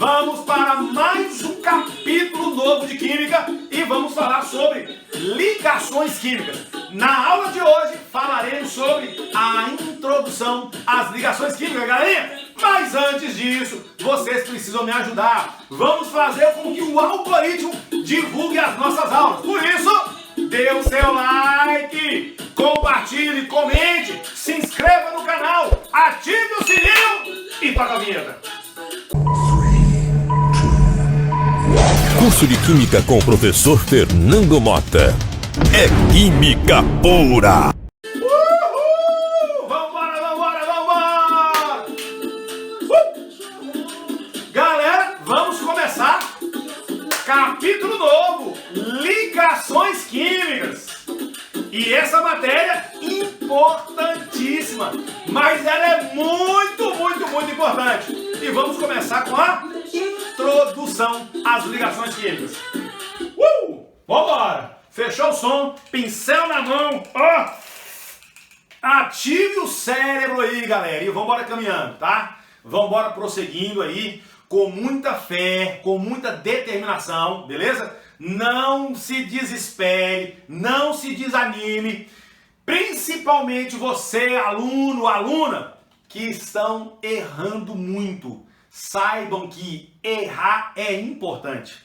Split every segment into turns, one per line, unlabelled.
Vamos para mais um capítulo novo de Química e vamos falar sobre ligações químicas. Na aula de hoje falaremos sobre a introdução às ligações químicas, galerinha. Mas antes disso, vocês precisam me ajudar. Vamos fazer com que o algoritmo divulgue as nossas aulas. Por isso, dê o seu like, compartilhe, comente, se inscreva no canal, ative o sininho e toca a vinheta.
Curso de Química com o professor Fernando Mota. É Química Pura!
Uhul! Vambora! Galera, vamos começar capítulo novo, ligações químicas. E essa matéria importantíssima, mas ela é muito importante. E vamos começar com a introdução às ligações químicas. Vambora! Fechou o som, pincel na mão, ó! Ative o cérebro aí, galera, e vambora caminhando, tá? Vambora prosseguindo aí, com muita fé, com muita determinação, beleza? Não se desespere, não se desanime, principalmente você, aluno, aluna, que estão errando muito. Saibam que errar é importante.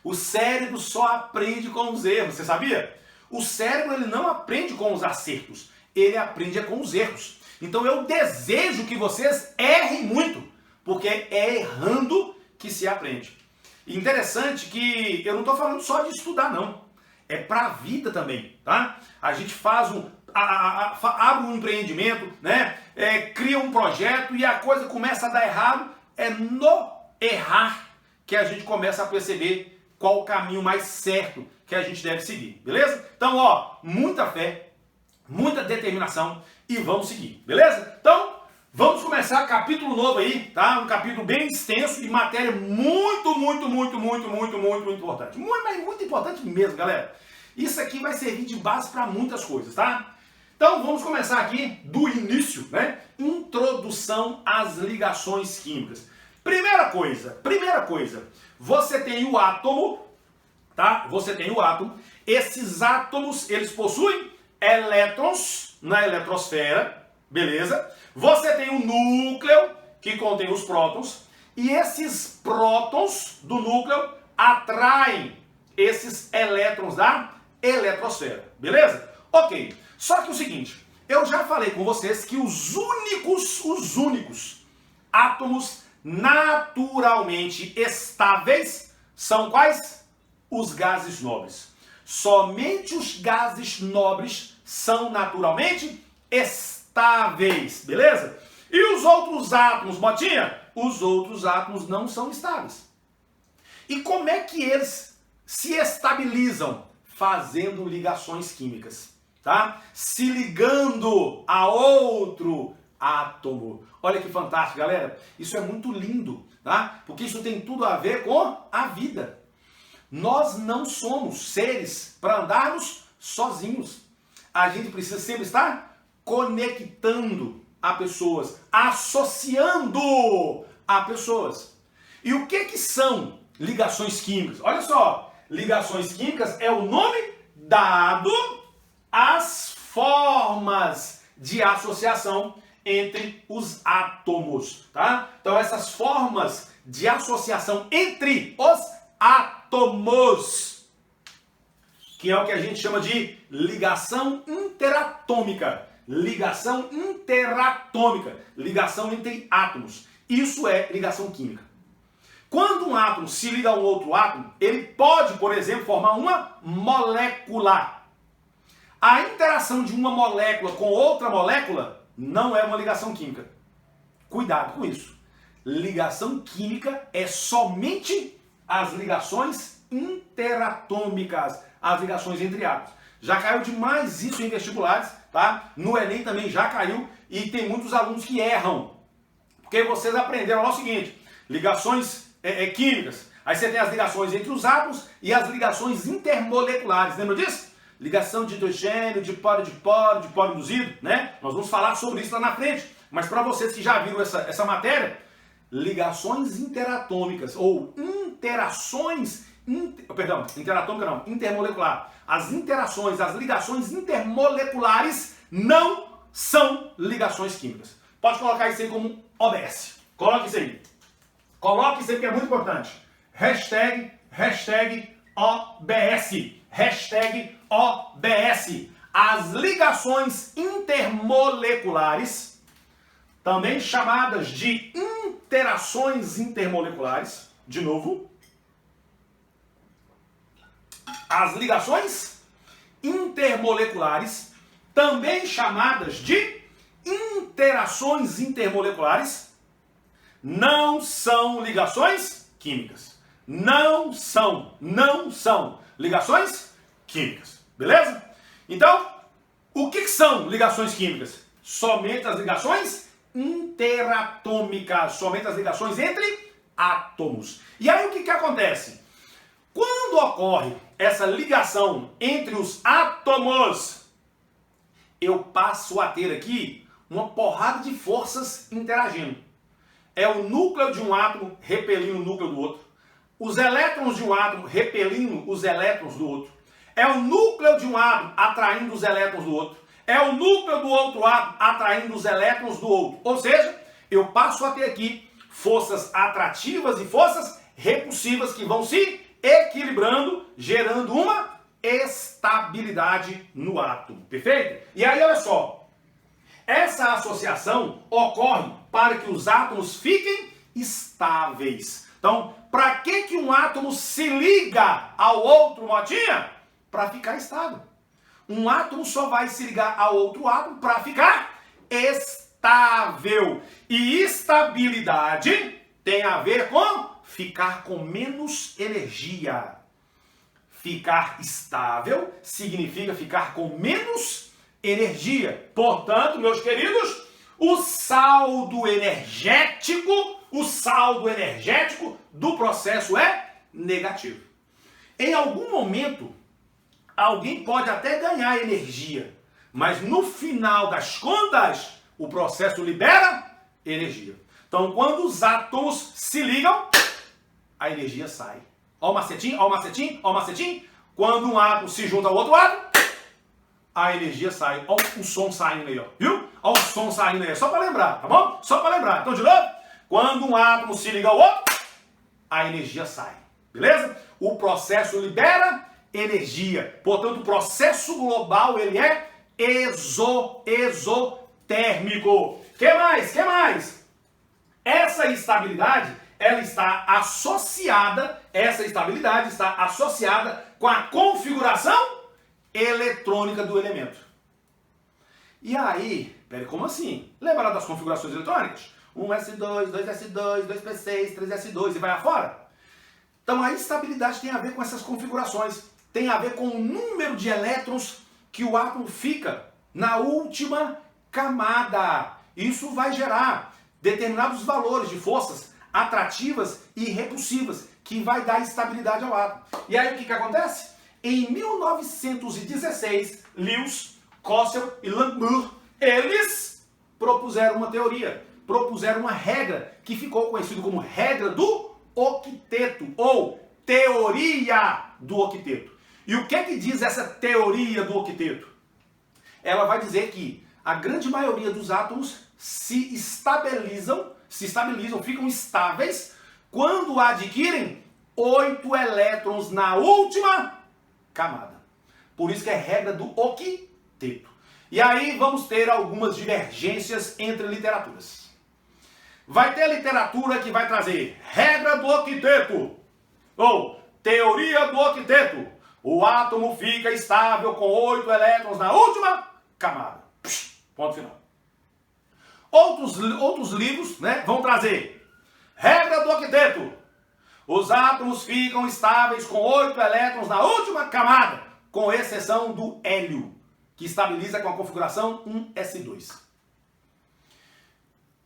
O cérebro só aprende com os erros, você sabia? O cérebro ele não aprende com os acertos, ele aprende com os erros. Então eu desejo que vocês errem muito, porque é errando que se aprende. E interessante que eu não estou falando só de estudar não, é para a vida também, tá? A gente faz abre um empreendimento, né? Cria um projeto e a coisa começa a dar errado, é no errar que a gente começa a perceber qual o caminho mais certo que a gente deve seguir, beleza? Então, ó, muita fé, muita determinação e vamos seguir, beleza? Então, vamos começar capítulo novo aí, tá? Um capítulo bem extenso e matéria muito importante. Muito importante mesmo, galera. Isso aqui vai servir de base para muitas coisas, tá? Então, vamos começar aqui do início, né? Introdução às ligações químicas. Primeira coisa, você tem o átomo, tá? Você tem o átomo. Esses átomos, eles possuem elétrons na eletrosfera, beleza? Você tem o núcleo, que contém os prótons, e esses prótons do núcleo atraem esses elétrons da eletrosfera, beleza? Ok, só que o seguinte, eu já falei com vocês que os únicos átomos naturalmente estáveis são quais? Os gases nobres. Somente os gases nobres são naturalmente estáveis, beleza? E os outros átomos, Motinha? Os outros átomos não são estáveis. E como é que eles se estabilizam? Fazendo ligações químicas, tá? Se ligando a outro átomo. Olha que fantástico, galera. Isso é muito lindo, tá? Porque isso tem tudo a ver com a vida. Nós não somos seres para andarmos sozinhos. A gente precisa sempre estar conectando a pessoas, associando a pessoas. E o que são ligações químicas? Olha só, ligações químicas é o nome dado às formas de associação entre os átomos, tá? Então essas formas de associação entre os átomos, que é o que a gente chama de ligação interatômica, ligação entre átomos. Isso é ligação química. Quando um átomo se liga a um outro átomo, ele pode, por exemplo, formar uma molécula. A interação de uma molécula com outra molécula não é uma ligação química. Cuidado com isso. Ligação química é somente as ligações interatômicas, as ligações entre átomos. Já caiu demais isso em vestibulares, tá? No Enem também já caiu e tem muitos alunos que erram. Porque vocês aprenderam lá o seguinte, ligações químicas. Aí você tem as ligações entre os átomos e as ligações intermoleculares. Lembra disso? Ligação de hidrogênio, de polo induzido, né? Nós vamos falar sobre isso lá na frente. Mas para vocês que já viram essa matéria, ligações interatômicas ou intermolecular. As interações, as ligações intermoleculares não são ligações químicas. Pode colocar isso aí como OBS. Coloque isso aí. Coloque isso aí que é muito importante. Hashtag OBS. Hashtag OBS. As ligações intermoleculares, também chamadas de interações intermoleculares, de novo, as ligações intermoleculares, também chamadas de interações intermoleculares, não são ligações químicas. Não são ligações químicas. Beleza? Então, o que são ligações químicas? Somente as ligações interatômicas, somente as ligações entre átomos. E aí o que acontece? Quando ocorre essa ligação entre os átomos, eu passo a ter aqui uma porrada de forças interagindo. É o núcleo de um átomo repelindo o núcleo do outro. Os elétrons de um átomo repelindo os elétrons do outro. É o núcleo de um átomo atraindo os elétrons do outro. É o núcleo do outro átomo atraindo os elétrons do outro. Ou seja, eu passo a ter aqui forças atrativas e forças repulsivas que vão se equilibrando, gerando uma estabilidade no átomo. Perfeito? E aí, olha só. Essa associação ocorre para que os átomos fiquem estáveis. Então, para que um átomo se liga ao outro, Motinha? Para ficar estável. Um átomo só vai se ligar ao outro átomo para ficar estável. E estabilidade tem a ver com ficar com menos energia. Ficar estável significa ficar com menos energia. Portanto, meus queridos, o saldo energético do processo é negativo. Em algum momento, alguém pode até ganhar energia, mas no final das contas, o processo libera energia. Então, quando os átomos se ligam, a energia sai. Ó o macetinho, ó o macetinho, ó o macetinho. Quando um átomo se junta ao outro átomo, a energia sai. Ó o som saindo aí, ó. Viu? Ó o som saindo aí. Só para lembrar, tá bom? Só para lembrar. Então, de novo. Quando um átomo se liga ao outro, a energia sai. Beleza? O processo libera energia. Portanto, o processo global, ele é exotérmico. Que mais? Que mais? Essa estabilidade, ela está associada, com a configuração eletrônica do elemento. E aí, peraí, como assim? Lembra das configurações eletrônicas? 1s2, 2s2, 2p6, 3s2 e vai afora? Então a estabilidade tem a ver com essas configurações, tem a ver com o número de elétrons que o átomo fica na última camada. Isso vai gerar determinados valores de forças atrativas e repulsivas, que vai dar estabilidade ao átomo. E aí o que acontece? Em 1916, Lewis, Cossel e Langmuir, eles propuseram uma teoria, propuseram uma regra que ficou conhecida como regra do octeto, ou teoria do octeto. E o que diz essa teoria do octeto? Ela vai dizer que a grande maioria dos átomos se estabilizam, ficam estáveis quando adquirem 8 elétrons na última camada. Por isso que é regra do octeto. E aí vamos ter algumas divergências entre literaturas. Vai ter literatura que vai trazer regra do octeto, ou teoria do octeto. O átomo fica estável com 8 elétrons na última camada. Ponto final. Outros livros, né, vão trazer regra do octeto. Os átomos ficam estáveis com 8 elétrons na última camada, com exceção do hélio, que estabiliza com a configuração 1s2.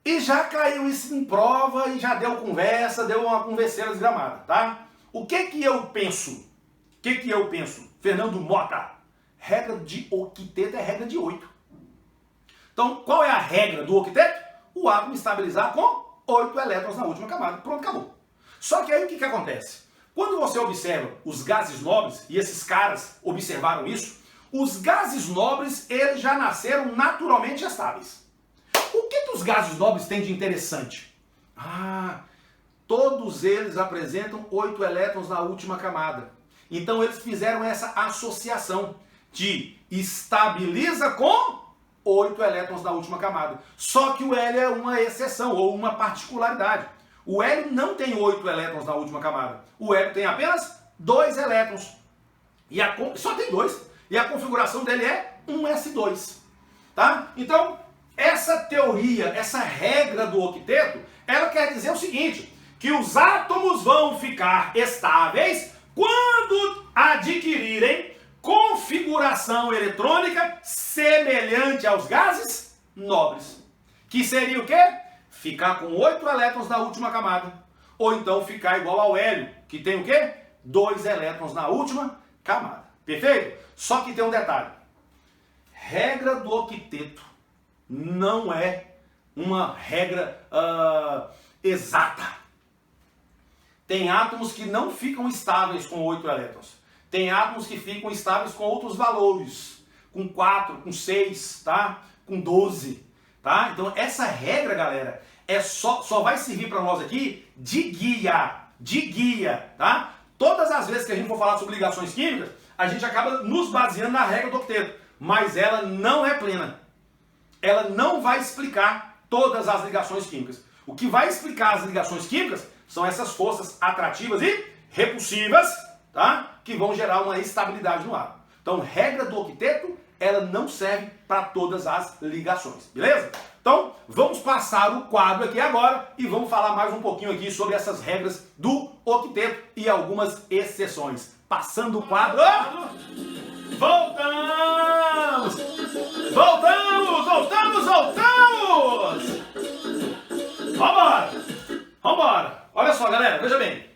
E já caiu isso em prova e já deu conversa, deu uma converseira desgramada, tá? O que eu penso? Fernando Mota? Regra de octeto é regra de 8. Então, qual é a regra do octeto? O átomo estabilizar com 8 elétrons na última camada. Pronto, acabou. Só que aí o que acontece? Quando você observa os gases nobres, e esses caras observaram isso, os gases nobres, eles já nasceram naturalmente estáveis. O que os gases nobres têm de interessante? Todos eles apresentam 8 elétrons na última camada. Então eles fizeram essa associação de estabiliza com 8 elétrons na última camada. Só que o hélio é uma exceção ou uma particularidade. O hélio não tem 8 elétrons na última camada. O hélio tem apenas 2 elétrons. Só tem 2. E a configuração dele é 1s2. Tá? Então, essa teoria, essa regra do octeto, ela quer dizer o seguinte, que os átomos vão ficar estáveis quando adquirirem configuração eletrônica semelhante aos gases nobres. Que seria o quê? Ficar com 8 elétrons na última camada. Ou então ficar igual ao hélio, que tem o quê? 2 elétrons na última camada. Perfeito? Só que tem um detalhe. Regra do octeto não é uma regra exata. Tem átomos que não ficam estáveis com 8 elétrons. Tem átomos que ficam estáveis com outros valores. Com 4, com 6, tá? Com 12. Tá? Então essa regra, galera, só vai servir para nós aqui de guia, tá? Todas as vezes que a gente for falar sobre ligações químicas, a gente acaba nos baseando na regra do octeto, mas ela não é plena. Ela não vai explicar todas as ligações químicas. O que vai explicar as ligações químicas são essas forças atrativas e repulsivas, tá? Que vão gerar uma estabilidade no átomo. Então, regra do octeto, ela não serve para todas as ligações, beleza? Então, vamos passar o quadro aqui agora e vamos falar mais um pouquinho aqui sobre essas regras do octeto e algumas exceções. Passando o quadro... Voltamos! Vambora! Olha só, galera, veja bem.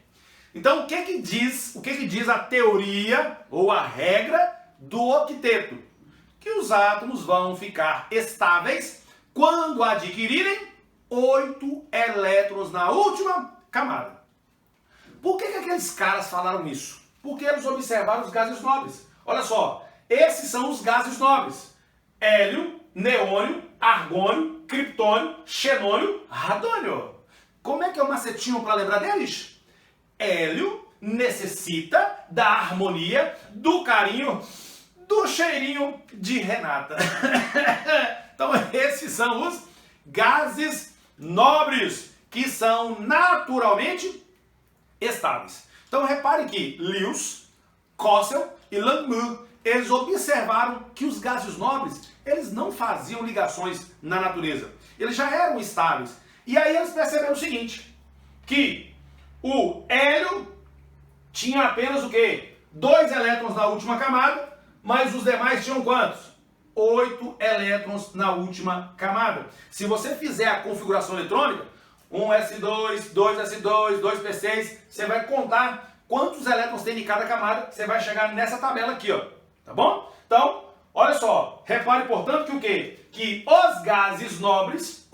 Então, o que diz a teoria ou a regra do octeto? Que os átomos vão ficar estáveis quando adquirirem 8 elétrons na última camada. Por que aqueles caras falaram isso? Porque eles observaram os gases nobres. Olha só, esses são os gases nobres. Hélio, neônio, argônio, criptônio, xenônio, radônio. Como é que é o macetinho para lembrar deles? Hélio necessita da harmonia, do carinho, do cheirinho de Renata. Então esses são os gases nobres, que são naturalmente estáveis. Então repare que Lewis, Cossel e Langmuir, eles observaram que os gases nobres, eles não faziam ligações na natureza. Eles já eram estáveis. E aí eles perceberam o seguinte, que o hélio tinha apenas o quê? 2 elétrons na última camada, mas os demais tinham quantos? 8 elétrons na última camada. Se você fizer a configuração eletrônica, 1s2, 2s2, 2p6, você vai contar quantos elétrons tem em cada camada, você vai chegar nessa tabela aqui, ó. Tá bom? Então, olha só, repare, portanto, que o quê? Que os gases nobres,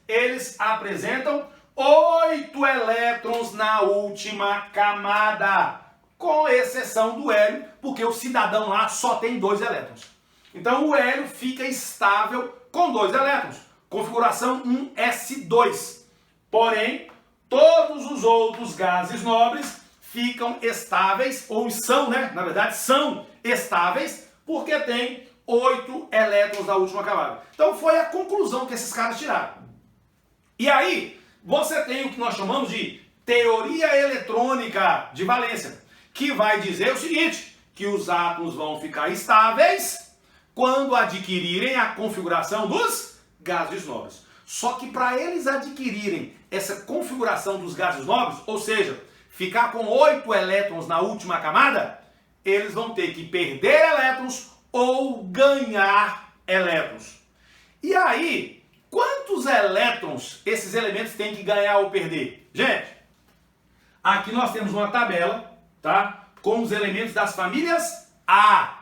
eles apresentam 8 elétrons na última camada, com exceção do hélio, porque o cidadão lá só tem 2 elétrons. Então o hélio fica estável com 2 elétrons, configuração 1s2. Porém, todos os outros gases nobres ficam estáveis, ou são, né? Na verdade, são estáveis, porque tem 8 elétrons na última camada. Então foi a conclusão que esses caras tiraram. E aí, você tem o que nós chamamos de teoria eletrônica de valência, que vai dizer o seguinte, que os átomos vão ficar estáveis quando adquirirem a configuração dos gases nobres. Só que para eles adquirirem essa configuração dos gases nobres, ou seja, ficar com 8 elétrons na última camada, eles vão ter que perder elétrons ou ganhar elétrons. E aí, quantos elétrons esses elementos têm que ganhar ou perder? Gente, aqui nós temos uma tabela, tá? Com os elementos das famílias A.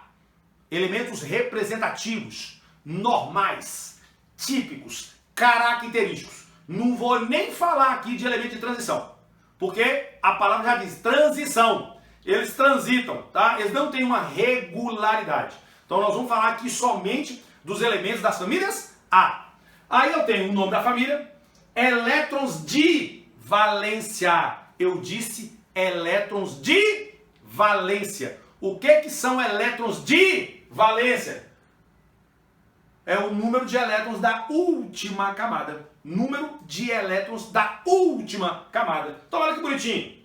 Elementos representativos, normais, típicos, característicos. Não vou nem falar aqui de elemento de transição, porque a palavra já diz transição. Eles transitam, tá? Eles não têm uma regularidade. Então nós vamos falar aqui somente dos elementos das famílias A. Aí eu tenho o nome da família, elétrons de valência. Eu disse elétrons de valência. O que são elétrons de valência? É o número de elétrons da última camada. Número de elétrons da última camada. Então olha que bonitinho.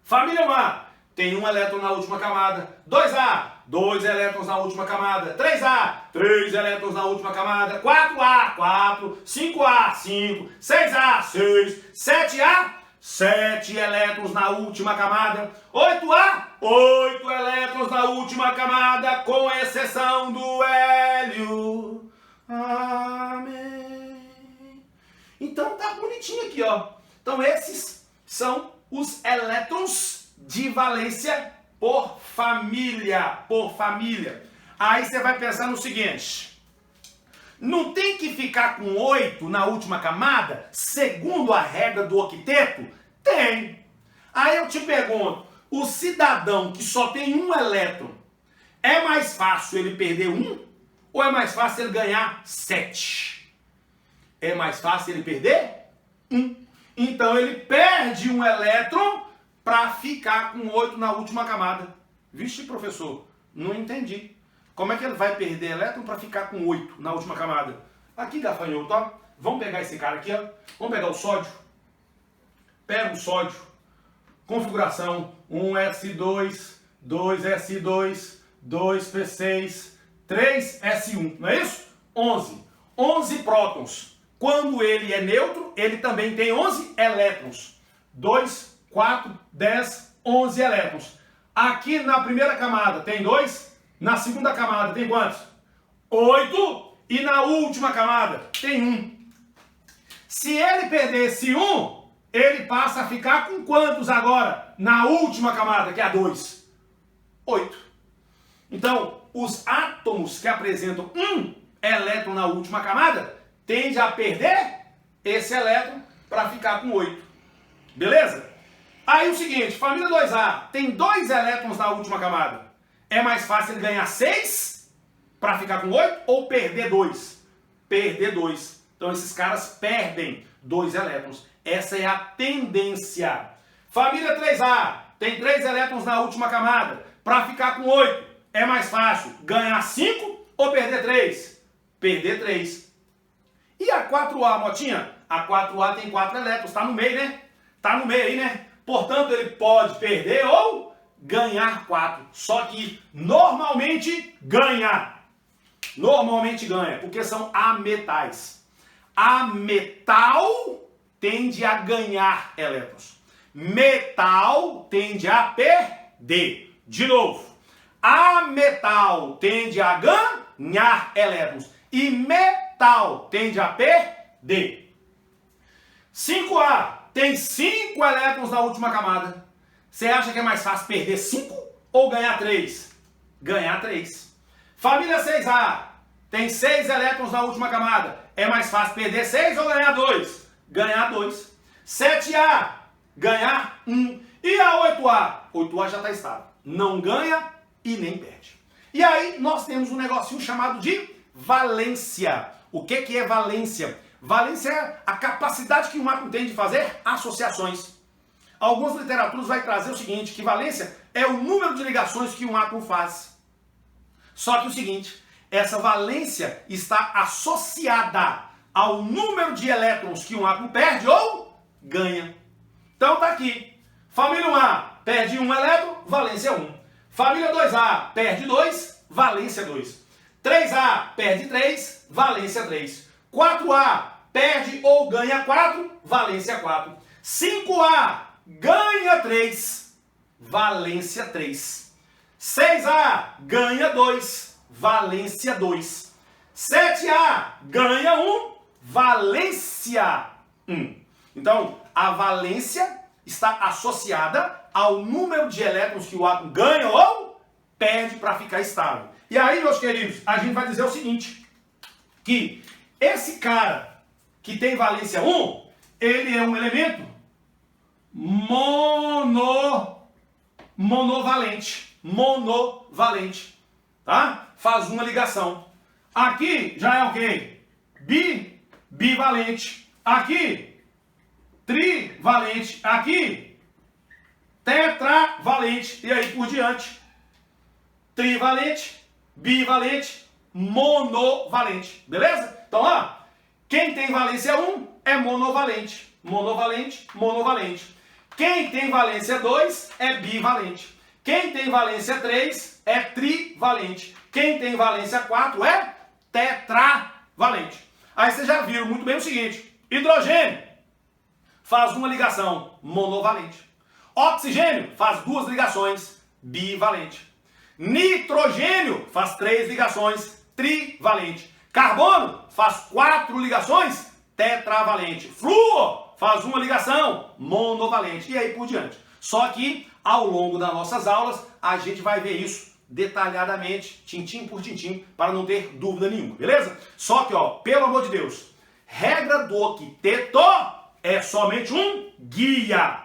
Família A tem um elétron na última camada. 2A, 2 elétrons na última camada. 3A, 3 elétrons na última camada. 4A, 4. 5A, 5. 6A, 6. 7A, 7 elétrons na última camada. 8A, 8 elétrons na última camada, com exceção do hélio. Amém. Então tá bonitinho aqui, ó. Então esses são os elétrons de valência por família. Por família. Aí você vai pensar no seguinte: não tem que ficar com 8 na última camada, segundo a regra do octeto? Tem. Aí eu te pergunto, o cidadão que só tem um elétron, é mais fácil ele perder 1 ou é mais fácil ele ganhar 7? É mais fácil ele perder 1. Então ele perde um elétron para ficar com 8 na última camada. Vixe, professor, não entendi. Como é que ele vai perder elétron para ficar com 8 na última camada? Aqui, gafanhoto, ó. Vamos pegar esse cara aqui, ó. Vamos pegar o sódio. Pega o sódio. Configuração 1s2, 2s2, 2p6, 3s1. Não é isso? 11. 11 prótons. Quando ele é neutro, ele também tem 11 elétrons. 2, 4, 10, 11 elétrons. Aqui na primeira camada tem 2. Na segunda camada tem quantos? 8. E na última camada tem 1. Se ele perder esse 1, ele passa a ficar com quantos agora? Na última camada, que é a 2. 8. Então, os átomos que apresentam um elétron na última camada tendem a perder esse elétron para ficar com 8. Beleza? Aí o seguinte, família 2A tem 2 elétrons na última camada. É mais fácil ele ganhar 6 para ficar com 8 ou perder 2? Perder 2. Então esses caras perdem 2 elétrons. Essa é a tendência. Família 3A tem 3 elétrons na última camada. Para ficar com 8, é mais fácil ganhar 5 ou perder 3? Perder 3. E a 4A, Motinha? A 4A tem 4 elétrons. Está no meio, né? Está no meio aí, né? Portanto, ele pode perder ou ganhar 4. Só que normalmente ganha. Normalmente ganha, porque são ametais. Ametal tende a ganhar elétrons. Metal tende a perder. De novo. Ametal tende a ganhar elétrons. E metal tende a perder. 5A tem 5 elétrons na última camada. Você acha que é mais fácil perder 5 ou ganhar 3? Ganhar 3. Família 6A tem 6 elétrons na última camada. É mais fácil perder 6 ou ganhar 2? Ganhar 2. 7A, ganhar 1. E a 8A? 8A já está estável. Não ganha e nem perde. E aí nós temos um negocinho chamado de valência. O que é valência? Valência é a capacidade que um átomo tem de fazer associações. Algumas literaturas vai trazer o seguinte, que valência é o número de ligações que um átomo faz. Só que o seguinte, essa valência está associada ao número de elétrons que um átomo perde ou ganha. Então tá aqui. Família 1A perde 1 elétron, valência 1. Família 2A perde 2, valência 2. 3A perde 3, valência 3. 4A perde ou ganha 4, valência 4. 5A ganha 3, valência 3. 6A ganha 2, valência 2. 7A ganha 1, valência 1. Então, a valência está associada ao número de elétrons que o átomo ganha ou perde para ficar estável. E aí, meus queridos, a gente vai dizer o seguinte, que esse cara que tem valência 1, ele é um elemento monovalente. Monovalente. Tá? Faz uma ligação. Aqui já é o quê? Bivalente. Aqui, trivalente. Aqui, tetravalente. E aí por diante. Trivalente, bivalente, monovalente. Beleza? Então, ó, quem tem valência 1 é monovalente. Monovalente, monovalente. Quem tem valência 2 é bivalente. Quem tem valência 3 é trivalente. Quem tem valência 4 é tetravalente. Aí vocês já viram muito bem o seguinte: hidrogênio faz uma ligação monovalente. Oxigênio faz duas ligações bivalente. Nitrogênio faz 3 ligações trivalente. Carbono faz 4 ligações tetravalente. Flúor faz uma ligação monovalente. E aí por diante. Só que ao longo das nossas aulas a gente vai ver isso detalhadamente, tintim por tintim, para não ter dúvida nenhuma, beleza? Só que, ó, pelo amor de Deus, regra do octeto é somente um guia.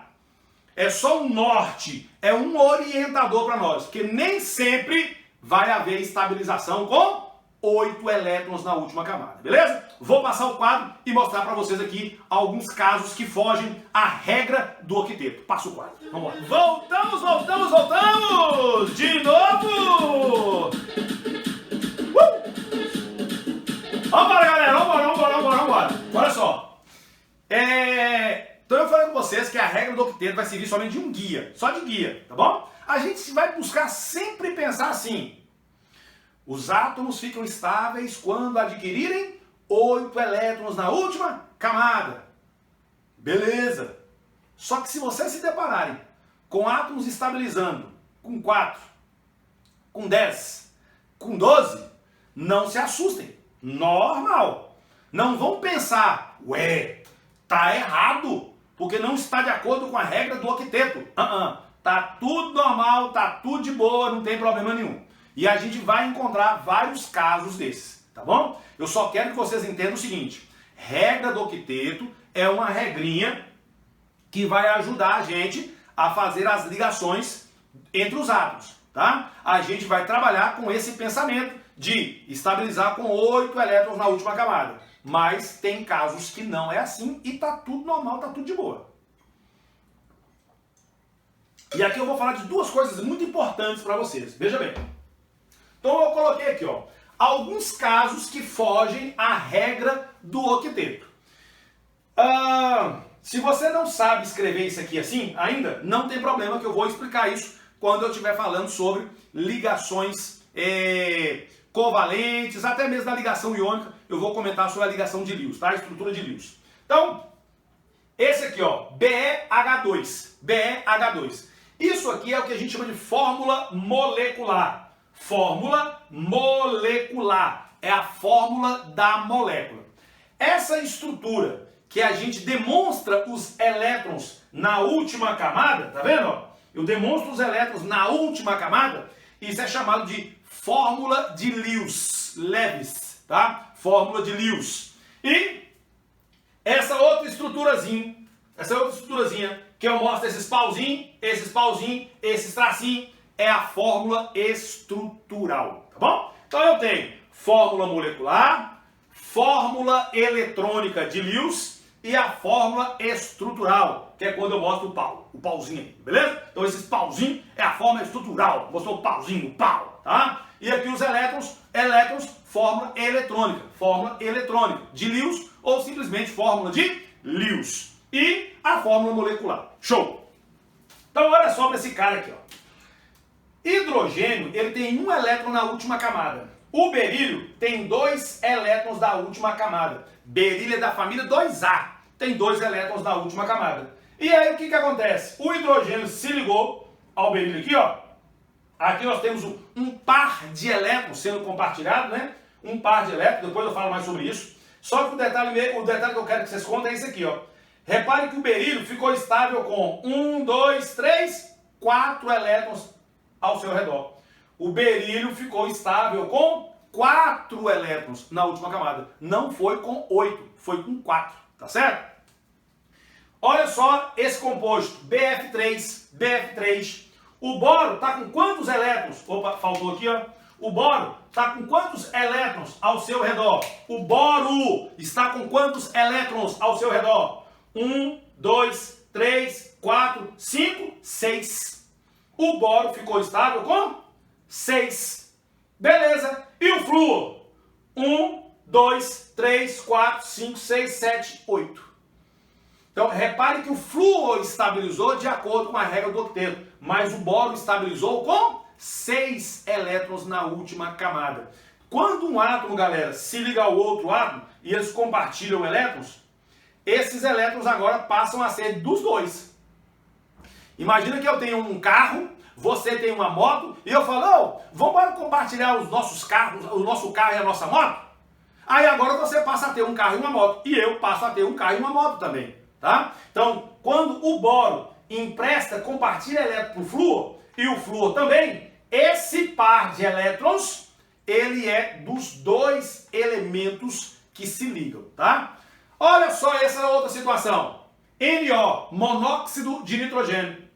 É só um norte, é um orientador para nós, porque nem sempre vai haver estabilização com 8 elétrons na última camada, beleza? Vou passar o quadro e mostrar para vocês aqui alguns casos que fogem à regra do octeto. Passa o quadro, vamos lá. Voltamos! De novo! Vambora, galera, vambora. Olha só. Então eu falei com vocês que a regra do octeto vai servir somente de um guia, só de guia, tá bom? A gente vai buscar sempre pensar assim: os átomos ficam estáveis quando adquirirem 8 elétrons na última camada. Beleza. Só que se vocês se depararem com átomos estabilizando com 4, com 10, com 12, não se assustem. Normal. Não vão pensar, ué, tá errado, porque não está de acordo com a regra do octeto. Tá tudo normal, tá tudo de boa, não tem problema nenhum. E a gente vai encontrar vários casos desses, tá bom? Eu só quero que vocês entendam o seguinte: regra do octeto é uma regrinha que vai ajudar a gente a fazer as ligações entre os átomos, tá? A gente vai trabalhar com esse pensamento de estabilizar com 8 elétrons na última camada. Mas tem casos que não é assim e tá tudo normal, tá tudo de boa. E aqui eu vou falar de duas coisas muito importantes para vocês. Veja bem. Então eu coloquei aqui, ó, alguns casos que fogem à regra do octeto. Se você não sabe escrever isso aqui assim ainda, não tem problema, que eu vou explicar isso quando eu estiver falando sobre ligações covalentes, até mesmo da ligação iônica. Eu vou comentar sobre a ligação de Lewis, tá? A estrutura de Lewis. Então, esse aqui, ó, BeH2. BeH2. Isso aqui é o que a gente chama de fórmula molecular. Fórmula molecular. É a fórmula da molécula. Essa estrutura que a gente demonstra os elétrons na última camada, tá vendo? Eu demonstro os elétrons na última camada, isso é chamado de fórmula de Lewis, tá? Fórmula de Lewis. E essa outra estruturazinha que eu mostro esses pauzinhos, esses tracinhos, é a fórmula estrutural, tá bom? Então eu tenho fórmula molecular, fórmula eletrônica de Lewis e a fórmula estrutural, que é quando eu mostro o pauzinho aí, beleza? Então esses pauzinhos é a fórmula estrutural, mostrou o pauzinho, o pau, tá? E aqui os elétrons, fórmula eletrônica de Lewis ou simplesmente fórmula de Lewis. E a fórmula molecular. Show! Então olha só para esse cara aqui, ó. Hidrogênio, ele tem um elétron na última camada. O berílio tem 2 elétrons da última camada. Berílio é da família 2A. Tem 2 elétrons na última camada. E aí o que acontece? O hidrogênio se ligou ao berílio aqui, ó. Aqui nós temos um par de elétrons sendo compartilhado, né? Um par de elétrons, depois eu falo mais sobre isso. Só que o detalhe que eu quero que vocês contem é esse aqui, ó. Repare que o berílio ficou estável com 1, 2, 3, 4 elétrons ao seu redor. O berílio ficou estável com 4 elétrons na última camada. Não foi com 8, foi com 4, tá certo? Olha só esse composto, BF3. O boro está com quantos elétrons? Opa, faltou aqui, ó. O boro está com quantos elétrons ao seu redor? O boro está com quantos elétrons ao seu redor? 1, 2, 3, 4, 5, 6. O boro ficou estável com 6. Beleza. E o flúor? 1, 2, 3, 4, 5, 6, 7, 8. Então, repare que o flúor estabilizou de acordo com a regra do octeto, mas o boro estabilizou com 6 elétrons na última camada. Quando um átomo, galera, se liga ao outro átomo e eles compartilham elétrons, esses elétrons agora passam a ser dos dois. Imagina que eu tenho um carro, você tem uma moto, e eu falo, vamos compartilhar os nossos carros, o nosso carro e a nossa moto? Aí agora você passa a ter um carro e uma moto, e eu passo a ter um carro e uma moto também. Tá? Então, quando o boro compartilha elétron para o flúor, e o flúor também, esse par de elétrons, ele é dos dois elementos que se ligam, tá? Olha só essa outra situação. NO, monóxido de nitrogênio.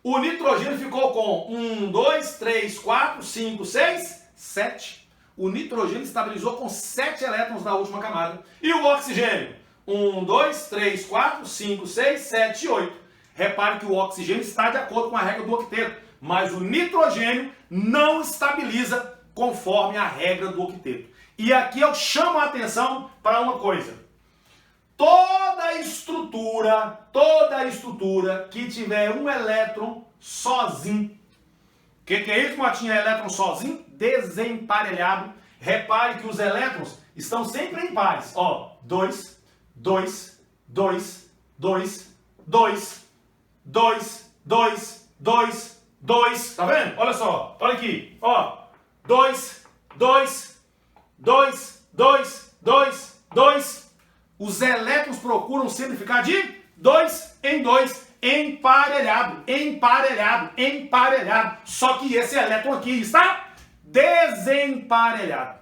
O nitrogênio ficou com 1, 2, 3, 4, 5, 6, 7. O nitrogênio estabilizou com 7 elétrons na última camada. E o oxigênio? 1, 2, 3, 4, 5, 6, 7 e 8. Repare que o oxigênio está de acordo com a regra do octeto, mas o nitrogênio não estabiliza conforme a regra do octeto. E aqui eu chamo a atenção para uma coisa. Toda estrutura que tiver um elétron sozinho, o que é isso, Motinha? Elétron sozinho? Desemparelhado. Repare que os elétrons estão sempre em pares. Ó, 2, 2, 2, 2, 2, 2, 2, 2, 2. Tá vendo? Olha só. Olha aqui. Ó. 2, 2, 2, 2, 2, 2. Os elétrons procuram sempre ficar de 2 em 2. Emparelhado, emparelhado, emparelhado. Só que esse elétron aqui está desemparelhado.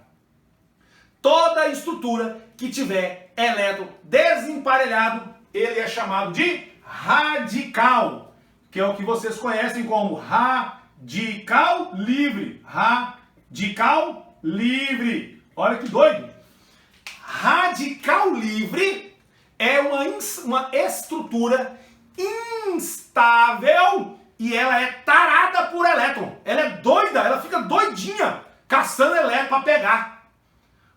Toda estrutura que tiver elétron desemparelhado, ele é chamado de radical, que é o que vocês conhecem como radical livre. Radical livre. Olha que doido. Radical livre é uma estrutura instável e ela é tarada por elétron. Ela é doida, ela fica doidinha, caçando elétron para pegar.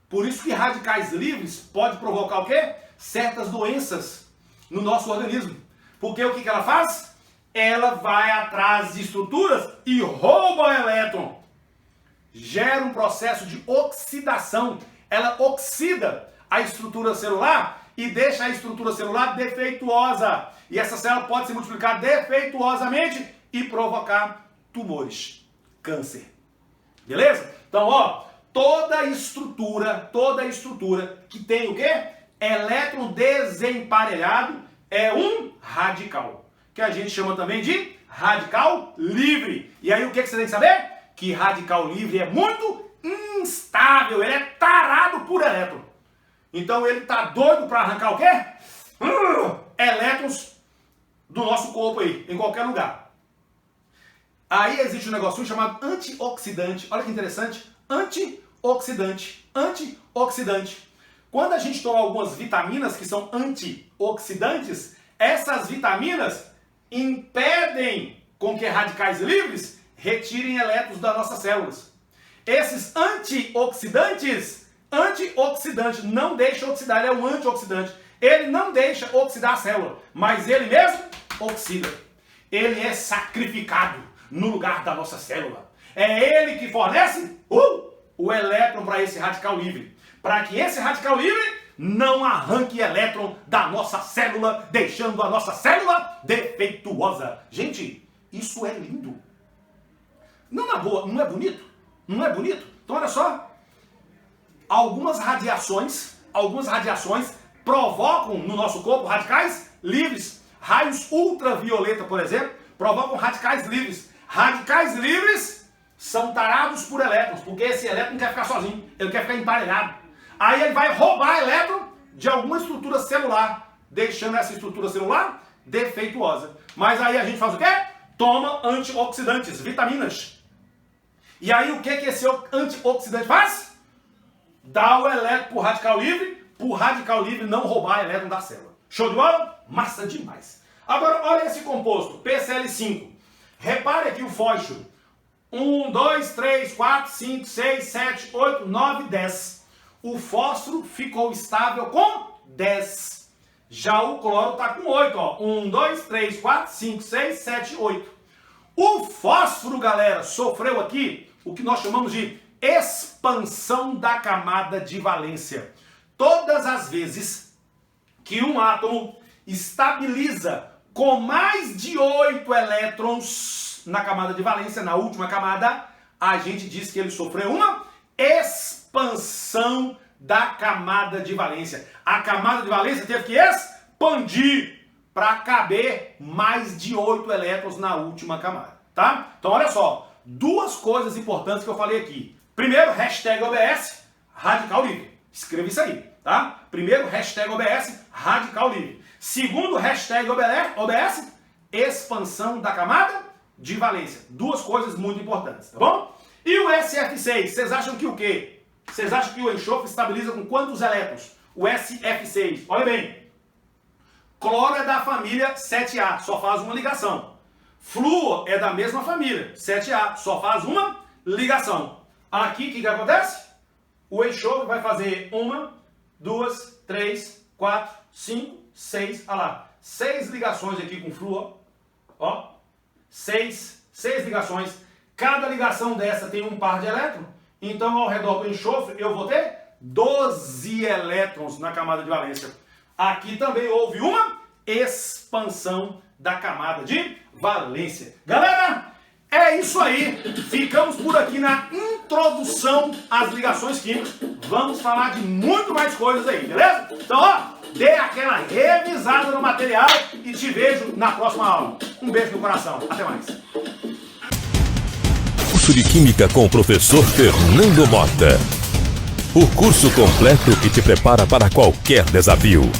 Por isso que radicais livres pode provocar o quê? Certas doenças no nosso organismo. Porque o que ela faz? Ela vai atrás de estruturas e rouba o elétron. Gera um processo de oxidação. Ela oxida a estrutura celular e deixa a estrutura celular defeituosa. E essa célula pode se multiplicar defeituosamente e provocar tumores, câncer. Beleza? Então, ó, toda estrutura que tem o quê? Elétron desemparelhado é um radical, que a gente chama também de radical livre. E aí o que você tem que saber? Que radical livre é muito instável, ele é tarado por elétron. Então ele tá doido para arrancar o quê? Elétrons do nosso corpo aí, em qualquer lugar. Aí existe um negocinho chamado antioxidante. Olha que interessante. Antioxidante. Antioxidante. Quando a gente toma algumas vitaminas que são antioxidantes, essas vitaminas impedem com que radicais livres retirem elétrons das nossas células. Esses antioxidante não deixa oxidar, ele é um antioxidante. Ele não deixa oxidar a célula, mas ele mesmo oxida. Ele é sacrificado no lugar da nossa célula. É ele que fornece o elétron para esse radical livre. Para que esse radical livre não arranque elétron da nossa célula, deixando a nossa célula defeituosa. Gente, isso é lindo. Não, na boa, não é bonito? Não é bonito? Então olha só. Algumas radiações provocam no nosso corpo radicais livres. Raios ultravioleta, por exemplo, provocam radicais livres. Radicais livres são tarados por elétrons, porque esse elétron não quer ficar sozinho, ele quer ficar emparelhado. Aí ele vai roubar elétron de alguma estrutura celular deixando essa estrutura celular defeituosa. Mas aí a gente faz o quê? Toma antioxidantes, vitaminas. E aí o que esse antioxidante faz? Dá o elétron pro radical livre não roubar elétron da célula. Show de bola? Massa demais. Agora olha esse composto, PCl5. Repare aqui o fósforo. 1, 2, 3, 4, 5, 6, 7, 8, 9, 10. O fósforo ficou estável com 10. Já o cloro está com 8. Ó. 1, 2, 3, 4, 5, 6, 7, 8. O fósforo, galera, sofreu aqui o que nós chamamos de expansão da camada de valência. Todas as vezes que um átomo estabiliza com mais de 8 elétrons na camada de valência, na última camada, a gente diz que ele sofreu uma expansão da camada de valência. A camada de valência teve que expandir para caber mais de 8 elétrons na última camada, tá? Então olha só, duas coisas importantes que eu falei aqui. Primeiro, hashtag OBS, radical livre. Escreva isso aí, tá? Primeiro, hashtag OBS, radical livre. Segundo, hashtag OBS, expansão da camada de valência. Duas coisas muito importantes, tá bom? E o SF6, vocês acham que o quê? Vocês acham que o enxofre estabiliza com quantos elétrons? O SF6, olha bem. Cloro é da família 7A, só faz uma ligação. Flúor é da mesma família, 7A, só faz uma ligação. Aqui, o que acontece? O enxofre vai fazer 1, 2, 3, 4, 5, 6, olha lá. 6 ligações aqui com flúor, ó. 6 ligações. Cada ligação dessa tem um par de elétrons. Então, ao redor do enxofre, eu vou ter 12 elétrons na camada de valência. Aqui também houve uma expansão da camada de valência. Galera, é isso aí. Ficamos por aqui na introdução às ligações químicas. Vamos falar de muito mais coisas aí, beleza? Então, ó, dê aquela revisada no material e te vejo na próxima aula. Um beijo no coração. Até mais.
Curso de Química com o professor Fernando Mota. O curso completo que te prepara para qualquer desafio.